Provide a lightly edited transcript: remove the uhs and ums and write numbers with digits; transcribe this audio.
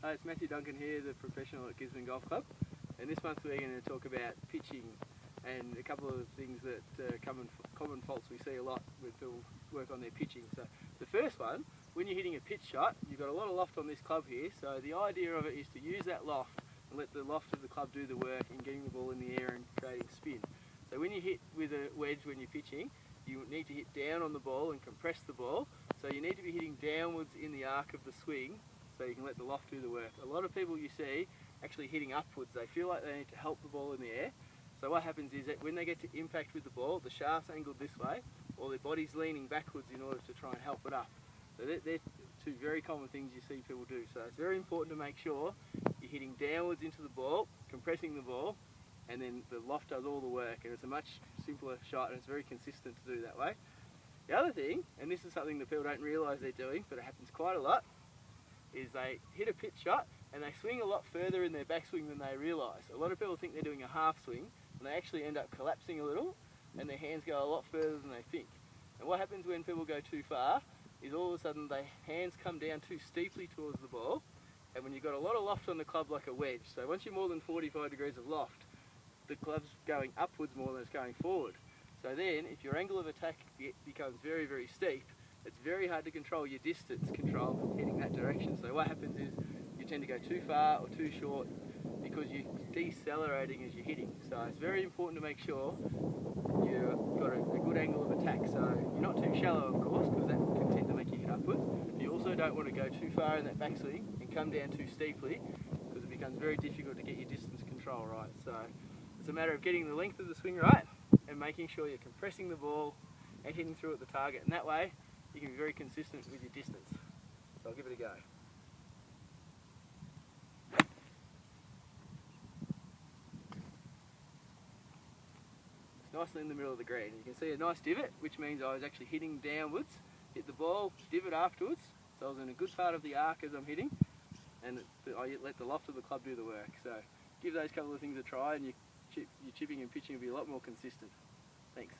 Hi, it's Matthew Duncan here, the professional at Gisborne Golf Club, and this month we're going to talk about pitching and a couple of things that common faults we see a lot when people work on their pitching. So the first one, when you're hitting a pitch shot, you've got a lot of loft on this club here, so the idea of it is to use that loft and let the loft of the club do the work in getting the ball in the air and creating spin. So when you hit with a wedge when you're pitching, you need to hit down on the ball and compress the ball, so you need to be hitting downwards in the arc of the swing so you can let the loft do the work. A lot of people you see actually hitting upwards, they feel like they need to help the ball in the air. So what happens is that when they get to impact with the ball, the shaft's angled this way, or their body's leaning backwards in order to try and help it up. So they're two very common things you see people do. So it's very important to make sure you're hitting downwards into the ball, compressing the ball, and then the loft does all the work, and it's a much simpler shot and it's very consistent to do that way. The other thing, and this is something that people don't realise they're doing, but it happens quite a lot, is they hit a pitch shot and they swing a lot further in their backswing than they realise. A lot of people think they're doing a half swing and they actually end up collapsing a little and their hands go a lot further than they think. And what happens when people go too far is all of a sudden their hands come down too steeply towards the ball, and when you've got a lot of loft on the club like a wedge, so once you're more than 45 degrees of loft, the club's going upwards more than it's going forward. So then, if your angle of attack becomes very, very steep, it's very hard to control your distance control heading that direction. So what happens is you tend to go too far or too short because you're decelerating as you're hitting. So it's very important to make sure you've got a good angle of attack. So you're not too shallow, of course, because that can tend to make you hit upwards. But you also don't want to go too far in that backswing and come down too steeply, because it becomes very difficult to get your distance control right. So it's a matter of getting the length of the swing right and making sure you're compressing the ball and hitting through at the target, and that way you can be very consistent with your distance. So I'll give it a go. It's nicely in the middle of the green. You can see a nice divot, which means I was actually hitting downwards, hit the ball, divot afterwards, so I was in a good part of the arc as I'm hitting, and I let the loft of the club do the work. So give those couple of things a try and your chipping and pitching will be a lot more consistent. Thanks.